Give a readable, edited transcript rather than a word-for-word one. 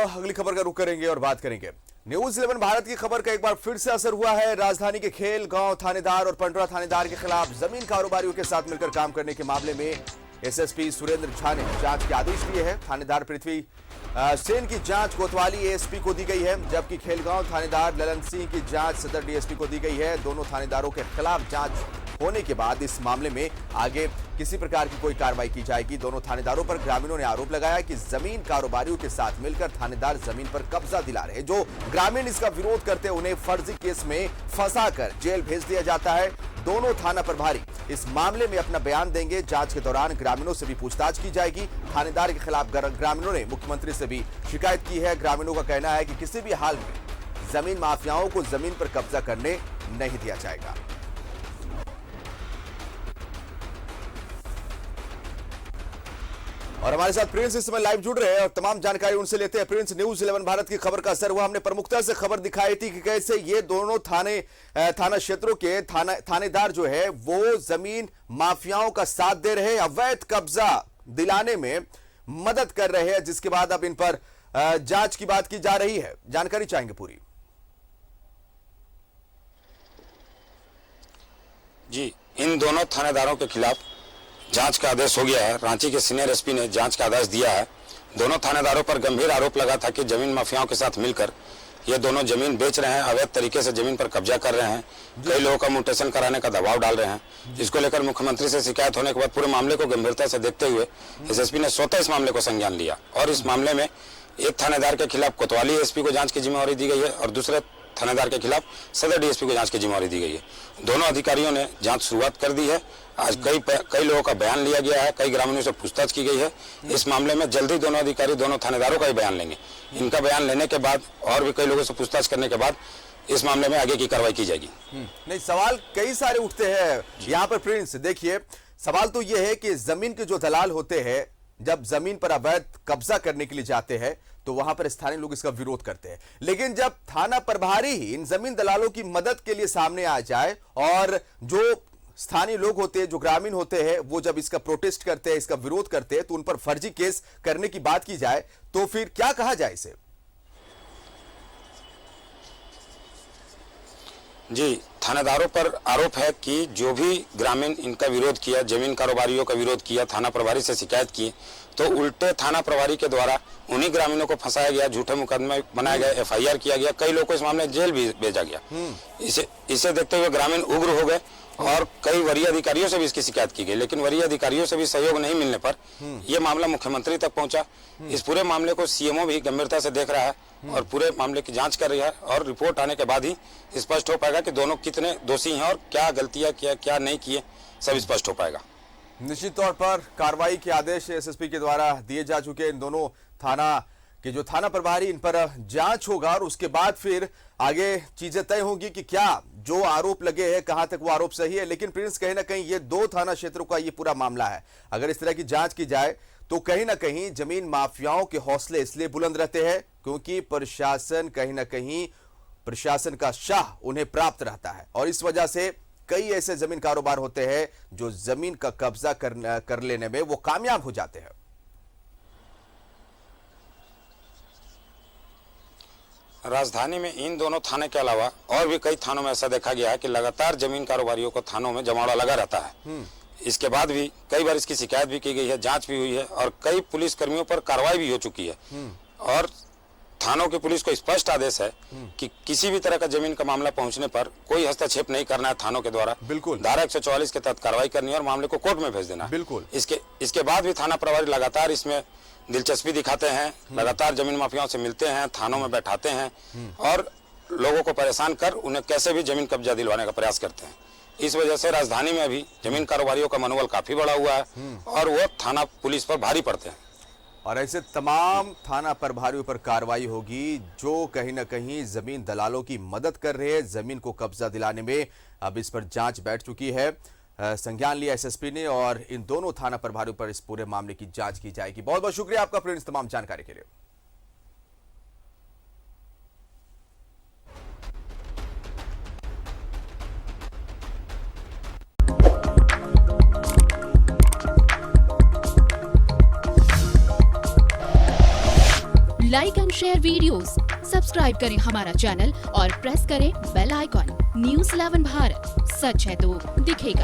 अगली खबर का रुख करेंगे और बात करेंगे न्यूज 11 भारत की खबर का एक बार फिर से असर हुआ है। राजधानी के खेल गांव थानेदार और पंडरा थानेदार के खिलाफ जमीन कारोबारियों के साथ मिलकर काम करने के मामले में एसएसपी सुरेंद्र झा ने जांच के आदेश दिए हैं। थानेदार पृथ्वी सेन की जांच कोतवाली एएसपी को दी गई है, जबकि खेलगांव थानेदार ललन सिंह की जांच सदर डीएसपी को दी गई है। दोनों थानेदारों के खिलाफ जांच होने के बाद इस मामले में आगे किसी प्रकार की कोई कार्रवाई की जाएगी। दोनों थानेदारों पर ग्रामीणों ने आरोप लगाया कि जमीन कारोबारियों के साथ मिलकर थानेदार जमीन पर कब्जा दिला रहे। जो ग्रामीण इसका विरोध करते उन्हें फर्जी केस में फंसाकर जेल भेज दिया जाता है। दोनों थाना प्रभारी इस मामले में अपना बयान देंगे। जांच के दौरान ग्रामीणों से भी पूछताछ की जाएगी। थानेदार के खिलाफ ग्रामीणों ने मुख्यमंत्री से भी शिकायत की है। ग्रामीणों का कहना है कि किसी भी हाल में जमीन माफियाओं को जमीन पर कब्जा करने नहीं दिया जाएगा। और हमारे साथ प्रिंस इस समय लाइव जुड़ रहे हैं और तमाम जानकारी उनसे लेते हैं। प्रिंस, न्यूज 11 भारत की खबर का असर हुआ। हमने प्रमुखता से खबर दिखाई थी कि कैसे ये दोनों थाना क्षेत्रों के थानेदार जो है वो जमीन माफियाओं का साथ दे रहे, अवैध कब्जा दिलाने में मदद कर रहे हैं, जिसके बाद अब इन पर जांच की बात की जा रही है। जानकारी चाहेंगे पूरी। जी, इन दोनों थानेदारों के खिलाफ जांच का आदेश हो गया है। रांची के सीनियर एसपी ने जांच का आदेश दिया है। दोनों थानेदारों पर गंभीर आरोप लगा था कि जमीन माफियाओं के साथ मिलकर ये दोनों जमीन बेच रहे हैं, अवैध तरीके से जमीन पर कब्जा कर रहे हैं, कई लोगों का म्यूटेशन कराने का दबाव डाल रहे हैं। जिसको लेकर मुख्यमंत्री से शिकायत होने के बाद पूरे मामले को गंभीरता से देखते हुए एसएसपी ने स्वतः इस मामले को संज्ञान लिया और इस मामले में एक थानेदार के खिलाफ कोतवाली एसपी को जांच की जिम्मेवारी दी गई है और दूसरे थानेदार के खिलाफ सदर डीएसपी को जांच की जिम्मेवारी दी गई है। दोनों अधिकारियों ने जांच शुरुआत कर दी है। आज कई लोगों का बयान लिया गया है, कई ग्रामीणों से पूछताछ की गई है। इस मामले में जल्दी दोनों अधिकारी दोनों थानेदारों का ही बयान लेंगे। इनका बयान लेने के बाद और भी कई लोगों से पूछताछ करने के बाद इस मामले में आगे की कार्रवाई की जाएगी। नहीं, सवाल कई सारे उठते हैं यहाँ पर प्रिंस। देखिए, सवाल तो यह है कि जमीन के जो दलाल होते हैं, जब जमीन पर अवैध कब्जा करने के लिए जाते हैं तो वहां पर स्थानीय लोग इसका विरोध करते हैं, लेकिन जब थाना प्रभारी ही इन जमीन दलालों की मदद के लिए सामने आ जाए और जो स्थानीय लोग होते हैं, जो ग्रामीण होते हैं, वो जब इसका प्रोटेस्ट करते हैं, इसका विरोध करते हैं, तो उन पर फर्जी केस करने की बात की जाए तो फिर क्या कहा जाए इसे? जी, थानेदारों पर आरोप है कि जो भी ग्रामीण इनका विरोध किया, जमीन कारोबारियों का विरोध किया, थाना प्रभारी से शिकायत की, तो उल्टे थाना प्रभारी के द्वारा उन्हीं ग्रामीणों को फंसाया गया, झूठे मुकदमे बनाया गया, एफआईआर किया गया, कई लोगों को इस मामले में जेल भी भेजा गया। इसे देखते हुए ग्रामीण उग्र हो गए और कई वरीय अधिकारियों से भी इसकी शिकायत की गई, लेकिन वरीय अधिकारियों से भी सहयोग नहीं मिलने पर यह मामला मुख्यमंत्री तक पहुंचा। इस पूरे मामले को सीएमओ भी गंभीरता से देख रहा है और पूरे मामले की जांच कर रही है और रिपोर्ट आने के बाद ही स्पष्ट हो पाएगा कि दोनों कितने दोषी हैं और क्या गलतियां किया, क्या नहीं किए, सब स्पष्ट हो पाएगा। निश्चित तौर पर कार्रवाई के आदेश एसएसपी के द्वारा दिए जा चुके हैं। इन दोनों थाना के जो थाना प्रभारी, इन पर जांच होगा और उसके बाद फिर आगे चीजें तय होंगी कि क्या जो आरोप लगे हैं कहां तक वो आरोप सही है। लेकिन प्रिंस, कहीं ना कहीं ये दो थाना क्षेत्रों का ये पूरा मामला है। अगर इस तरह की जांच की जाए तो कहीं ना कहीं जमीन माफियाओं के हौसले इसलिए बुलंद रहते हैं क्योंकि प्रशासन कहीं ना कहीं प्रशासन का शाह उन्हें प्राप्त रहता है और इस वजह से कई ऐसे जमीन कारोबार होते हैं जो जमीन का कब्जा कर लेने में वो कामयाब हो जाते हैं। राजधानी में इन दोनों थाने के अलावा और भी कई थानों में ऐसा देखा गया है कि लगातार जमीन कारोबारियों को थानों में जमावड़ा लगा रहता है। इसके बाद भी कई बार इसकी शिकायत भी की गई है, जांच भी हुई है और कई पुलिस कर्मियों पर कार्रवाई भी हो चुकी है। और थानों की पुलिस को स्पष्ट आदेश है कि किसी भी तरह का जमीन का मामला पहुंचने पर कोई हस्तक्षेप नहीं करना है थानों के द्वारा। बिल्कुल, धारा 144 के तहत कार्रवाई करनी है और मामले को कोर्ट में भेज देना है। बिल्कुल। इसके बाद भी थाना प्रभारी लगातार इसमें दिलचस्पी दिखाते हैं, लगातार जमीन माफियाओं से मिलते हैं, थानों में बैठाते हैं और लोगों को परेशान कर उन्हें कैसे भी जमीन कब्जा दिलवाने का प्रयास करते हैं। इस वजह से राजधानी में अभी जमीन कारोबारियों का मनोबल काफी बढ़ा हुआ है और वो थाना पुलिस पर भारी पड़ते हैं। और ऐसे तमाम थाना प्रभारियों पर कार्रवाई होगी जो कहीं ना कहीं जमीन दलालों की मदद कर रहे हैं जमीन को कब्जा दिलाने में। अब इस पर जांच बैठ चुकी है, संज्ञान लिया एसएसपी ने और इन दोनों थाना प्रभारियों पर इस पूरे मामले की जांच की जाएगी। बहुत बहुत शुक्रिया आपका प्रिंस तमाम जानकारी के लिए। like and share videos, subscribe करें हमारा चैनल और प्रेस करें बेल आइकॉन। News 11 भारत, सच है तो दिखेगा।